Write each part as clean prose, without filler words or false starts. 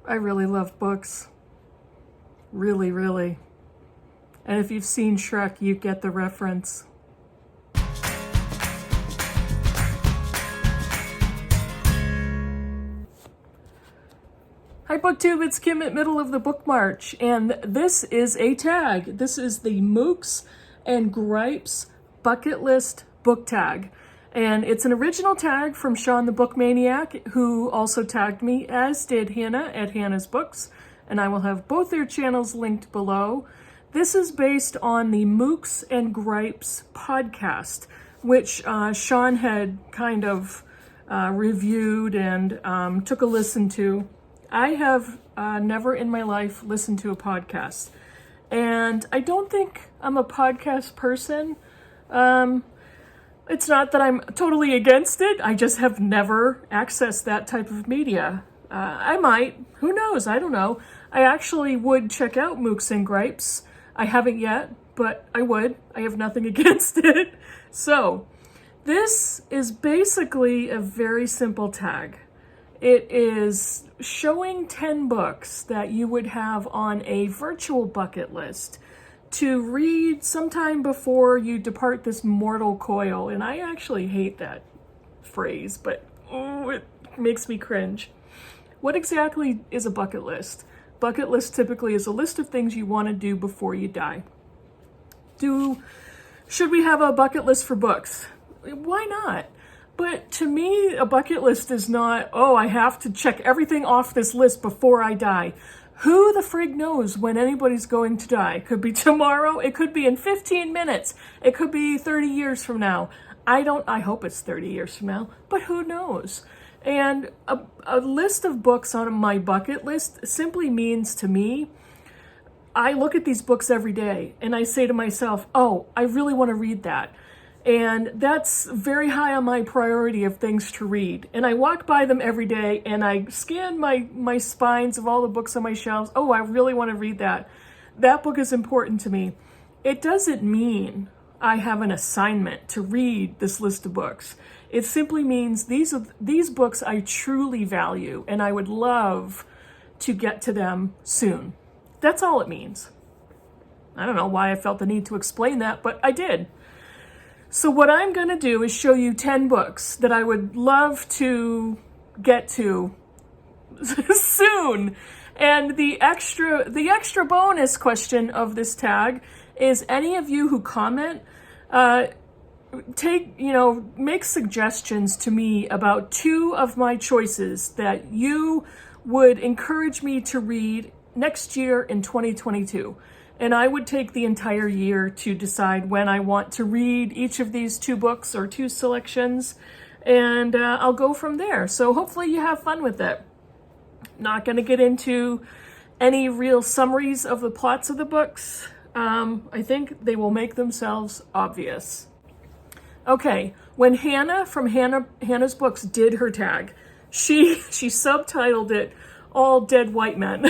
I really love books. Really, really. And if you've seen Shrek, you get the reference. Hi BookTube, it's Kim at Middle of the Book March, and this is a tag. This is the Mookse and Gripes Bucket List Book Tag. And it's an original tag from Shawn the Book Maniac, who also tagged me, as did Hannah at Hannah's Books, and I will have both their channels linked below. This is based on the Mookse and Gripes podcast, which Shawn had kind of reviewed and took a listen to. I have never in my life listened to a podcast, and I don't think I'm a podcast person. It's not that I'm totally against it. I just have never accessed that type of media. I might. Who knows? I don't know. I actually would check out Mookse and Gripes. I haven't yet, but I would. I have nothing against it. So, this is basically a very simple tag. It is showing 10 books that you would have on a virtual bucket list to read sometime before you depart this mortal coil. And I actually hate that phrase, but it makes me cringe. What exactly is a bucket list? Bucket list typically is a list of things you want to do before you die. Should we have a bucket list for books? Why not? But to me, a bucket list is not, oh, I have to check everything off this list before I die. Who the frig knows when anybody's going to die? It could be tomorrow. It could be in 15 minutes. It could be 30 years from now. I hope it's 30 years from now, but who knows? And a list of books on my bucket list simply means to me, I look at these books every day and I say to myself, oh, I really want to read that. And that's very high on my priority of things to read. And I walk by them every day and I scan my spines of all the books on my shelves. Oh, I really want to read that. That book is important to me. It doesn't mean I have an assignment to read this list of books. It simply means these books I truly value and I would love to get to them soon. That's all it means. I don't know why I felt the need to explain that, but I did. So what I'm going to do is show you 10 books that I would love to get to soon. And the extra bonus question of this tag is any of you who comment, make suggestions to me about 2 of my choices that you would encourage me to read next year in 2022. And I would take the entire year to decide when I want to read each of these 2 books or 2 selections, and I'll go from there. So hopefully you have fun with it. Not going to get into any real summaries of the plots of the books. I think they will make themselves obvious. Okay, when Hannah from Hannah's Books did her tag, she subtitled it All Dead White Men,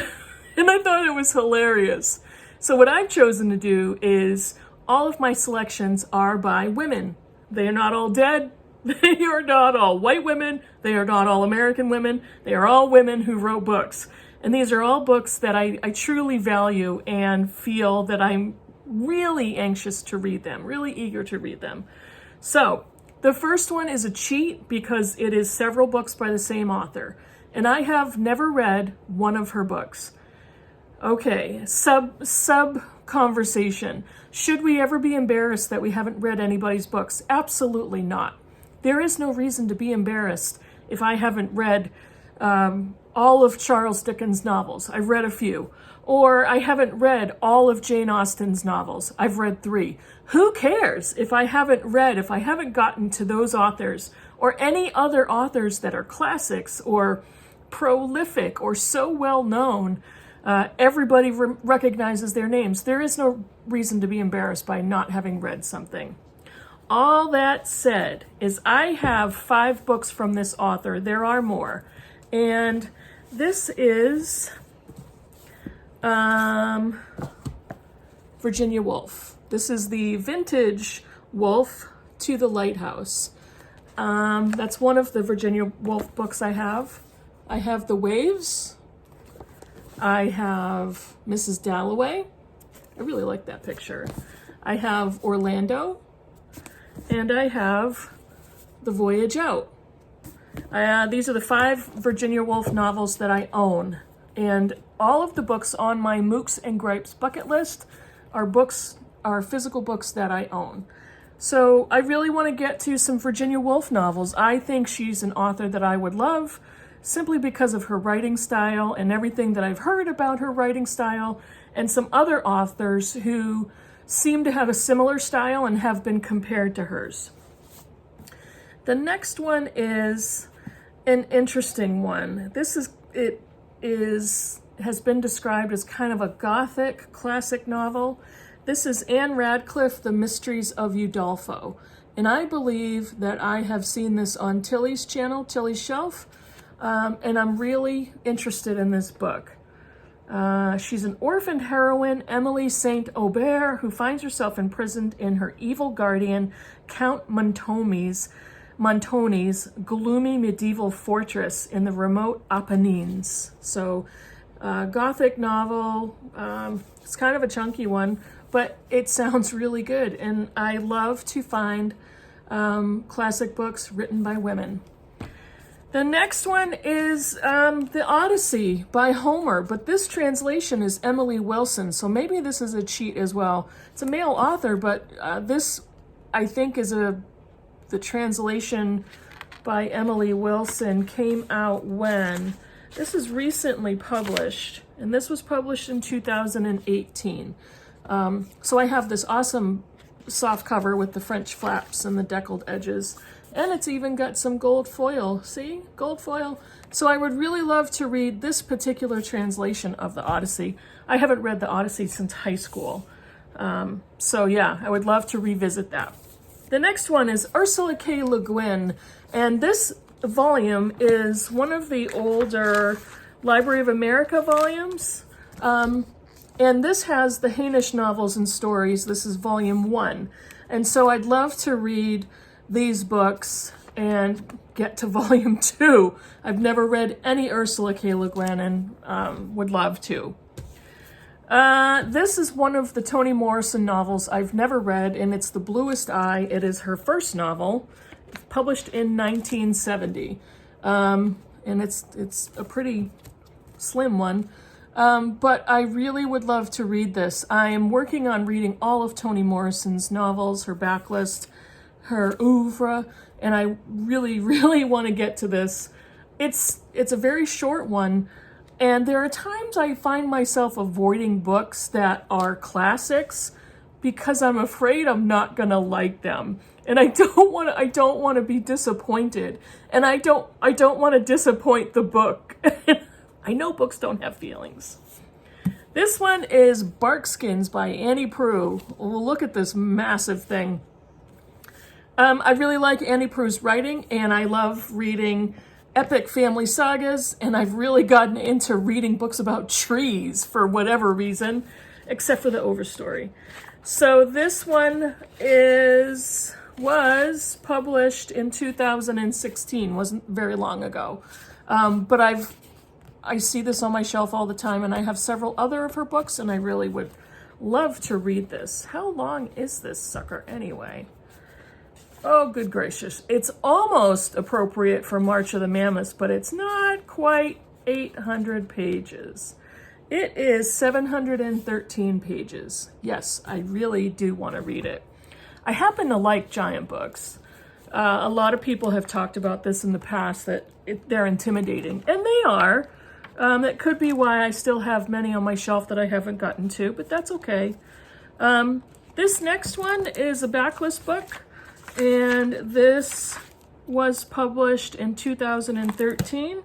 and I thought it was hilarious. So what I've chosen to do is all of my selections are by women. They are not all dead. They are not all white women. They are not all American women. They are all women who wrote books. And these are all books that I truly value and feel that I'm really anxious to read them, really eager to read them. So the first one is a cheat because it is several books by the same author. And I have never read one of her books. Okay, sub conversation. Should we ever be embarrassed that we haven't read anybody's books? Absolutely not. There is no reason to be embarrassed if I haven't read all of Charles Dickens' novels. I've read a few. Or I haven't read all of Jane Austen's novels. I've read 3. Who cares if I haven't gotten to those authors or any other authors that are classics or prolific or so well known? Everybody recognizes their names. There is no reason to be embarrassed by not having read something. All that said is I have 5 books from this author. There are more. And this is Virginia Woolf. This is the vintage Wolf to the Lighthouse. That's one of the Virginia Woolf books I have. I have The Waves. I have Mrs. Dalloway. I really like that picture. I have Orlando, and I have The Voyage Out. These are the 5 Virginia Woolf novels that I own, and all of the books on my Mookse and Gripes bucket list are physical books that I own. So I really want to get to some Virginia Woolf novels. I think she's an author that I would love simply because of her writing style and everything that I've heard about her writing style, and some other authors who seem to have a similar style and have been compared to hers. The next one is an interesting one. Has been described as kind of a gothic classic novel. This is Anne Radcliffe, The Mysteries of Udolpho. And I believe that I have seen this on Tilly's channel, Tilly's Shelf, and I'm really interested in this book. She's an orphaned heroine, Emily St. Aubert, who finds herself imprisoned in her evil guardian, Count Montoni's gloomy medieval fortress in the remote Apennines. So, gothic novel. It's kind of a chunky one, but it sounds really good. And I love to find classic books written by women. The next one is the Odyssey by Homer, but this translation is Emily Wilson, so maybe this is a cheat as well. It's a male author, but this, I think, is the translation by Emily Wilson came out when? This is recently published, and this was published in 2018. So I have this awesome soft cover with the French flaps and the deckled edges, and it's even got some gold foil. See? Gold foil. So I would really love to read this particular translation of the Odyssey. I haven't read the Odyssey since high school. So yeah, I would love to revisit that. The next one is Ursula K Le Guin, and this volume is one of the older Library of America volumes. And this has the Hainish novels and stories. This is volume 1. And so I'd love to read these books and get to volume 2. I've never read any Ursula K Le Guin and would love to. This is one of the Toni Morrison novels I've never read, and it's The Bluest Eye. It is her first novel, published in 1970. And it's a pretty slim one. But I really would love to read this. I am working on reading all of Toni Morrison's novels, her backlist, her oeuvre, and I really, really want to get to this. It's a very short one, and there are times I find myself avoiding books that are classics because I'm afraid I'm not gonna like them. And I don't want to be disappointed. And I don't want to disappoint the book. I know books don't have feelings. This one is Barkskins by Annie Prue. Look at this massive thing. I really like Annie Prue's writing, and I love reading epic family sagas, and I've really gotten into reading books about trees for whatever reason, except for the Overstory. So this one was published in 2016, wasn't very long ago. But I see this on my shelf all the time, and I have several other of her books, and I really would love to read this. How long is this sucker anyway? Oh, good gracious. It's almost appropriate for March of the Mammoths, but it's not quite 800 pages. It is 713 pages. Yes, I really do want to read it. I happen to like giant books. A lot of people have talked about this in the past, that they're intimidating, and they are. That could be why I still have many on my shelf that I haven't gotten to, but that's okay. This next one is a backlist book, and this was published in 2013.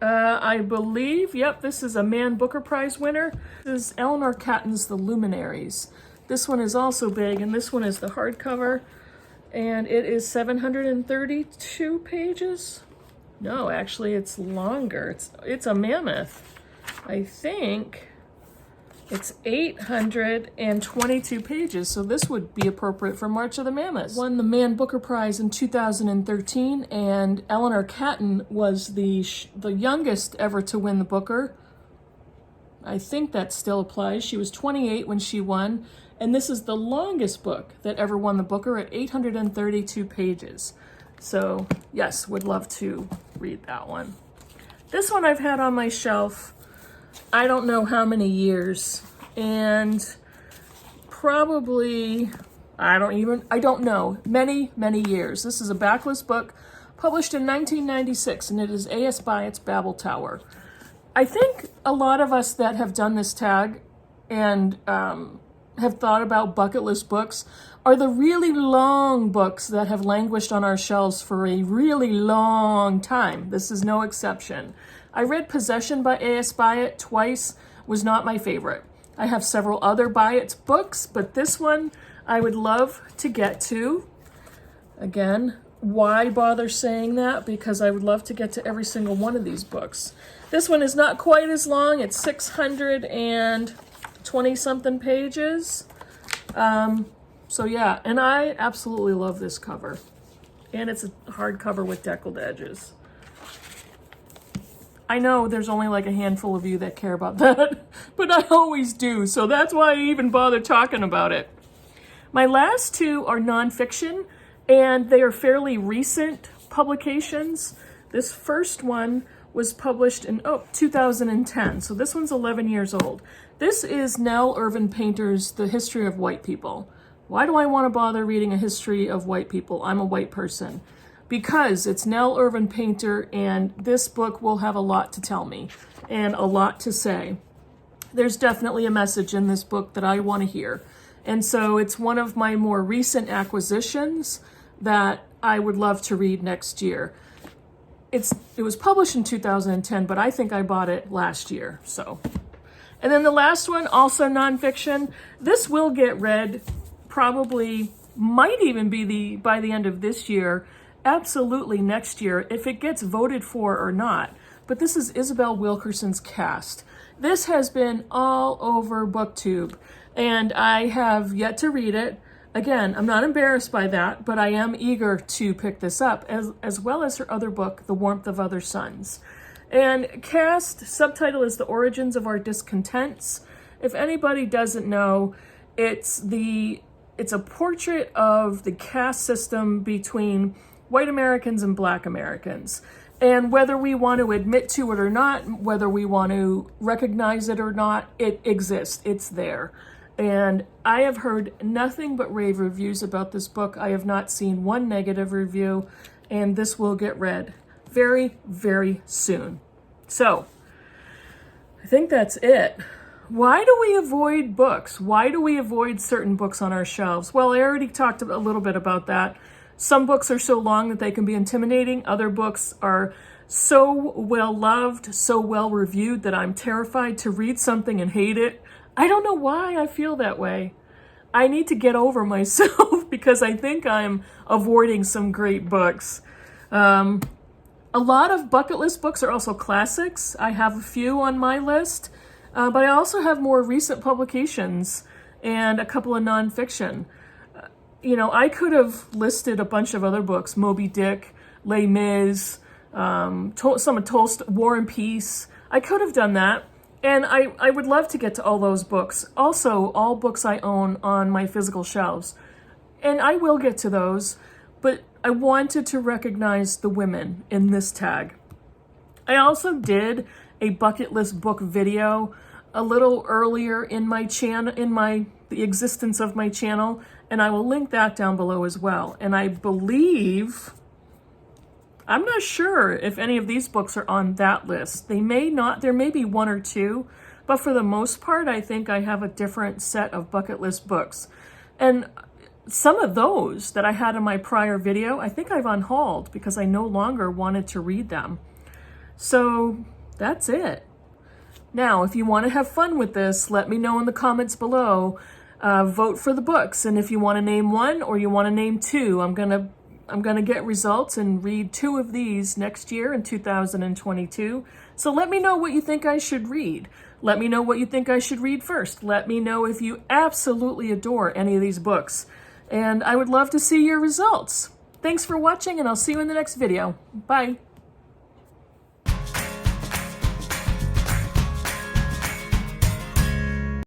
I believe, yep, this is a Man Booker Prize winner. This is Eleanor Catton's The Luminaries. This one is also big, and this one is the hardcover, and it is 732 pages. No, actually, it's longer. It's a mammoth. I think it's 822 pages, so this would be appropriate for March of the Mammoths. Won the Man Booker Prize in 2013, and Eleanor Catton was the youngest ever to win the Booker. I think that still applies. She was 28 when she won, and this is the longest book that ever won the Booker at 832 pages. So, yes, would love to read that one. This one I've had on my shelf, I don't know how many years, and probably, I don't know, many, many years. This is a backlist book published in 1996, and it is A.S. Byatt's Babel Tower. I think a lot of us that have done this tag and have thought about bucket list books are the really long books that have languished on our shelves for a really long time. This is no exception. I read Possession by A.S. Byatt twice, was not my favorite. I have several other Byatt's books, but this one I would love to get to. Again, why bother saying that? Because I would love to get to every single one of these books. This one is not quite as long. It's 620-something pages. So yeah, and I absolutely love this cover. And it's a hardcover with deckled edges. I know there's only like a handful of you that care about that, but I always do, so that's why I even bother talking about it. My last two are nonfiction, and they are fairly recent publications. This first one was published in 2010, so this one's 11 years old. This is Nell Irvin Painter's The History of White People. Why do I want to bother reading a history of white people? I'm a white person. Because it's Nell Irvin Painter, and this book will have a lot to tell me and a lot to say. There's definitely a message in this book that I want to hear. And so it's one of my more recent acquisitions that I would love to read next year. It was published in 2010, but I think I bought it last year. So, and then the last one, also nonfiction. This will get read, probably might even be by the end of this year, absolutely next year, if it gets voted for or not. But this is Isabel Wilkerson's Cast. This has been all over BookTube, and I have yet to read it. Again, I'm not embarrassed by that, but I am eager to pick this up, as well as her other book, The Warmth of Other Suns. And Cast, subtitle is The Origins of Our Discontents. If anybody doesn't know, it's a portrait of the caste system between white Americans and black Americans. And whether we want to admit to it or not, whether we want to recognize it or not, it exists. It's there. And I have heard nothing but rave reviews about this book. I have not seen one negative review, and this will get read very, very soon. So, I think that's it. Why do we avoid books? Why do we avoid certain books on our shelves? Well, I already talked a little bit about that. Some books are so long that they can be intimidating. Other books are so well loved, so well reviewed that I'm terrified to read something and hate it. I don't know why I feel that way. I need to get over myself because I think I'm avoiding some great books. A lot of bucket list books are also classics. I have a few on my list, but I also have more recent publications and a couple of nonfiction. I could have listed a bunch of other books, Moby Dick, Les Mis, some of Tolstoy, War and Peace. I could have done that. And I would love to get to all those books. Also, all books I own on my physical shelves. And I will get to those, but I wanted to recognize the women in this tag. I also did a bucket list book video a little earlier in my channel, the existence of my channel, and I will link that down below as well. And I believe, I'm not sure if any of these books are on that list. They may not, there may be one or two, but for the most part, I think I have a different set of bucket list books. And some of those that I had in my prior video, I think I've unhauled because I no longer wanted to read them. So that's it. Now, if you want to have fun with this, let me know in the comments below. Vote for the books, and if you want to name one or you want to name two, I'm gonna get results and read 2 of these next year in 2022. So let me know what you think I should read. Let me know what you think I should read first. Let me know if you absolutely adore any of these books, and I would love to see your results. Thanks for watching, and I'll see you in the next video. Bye.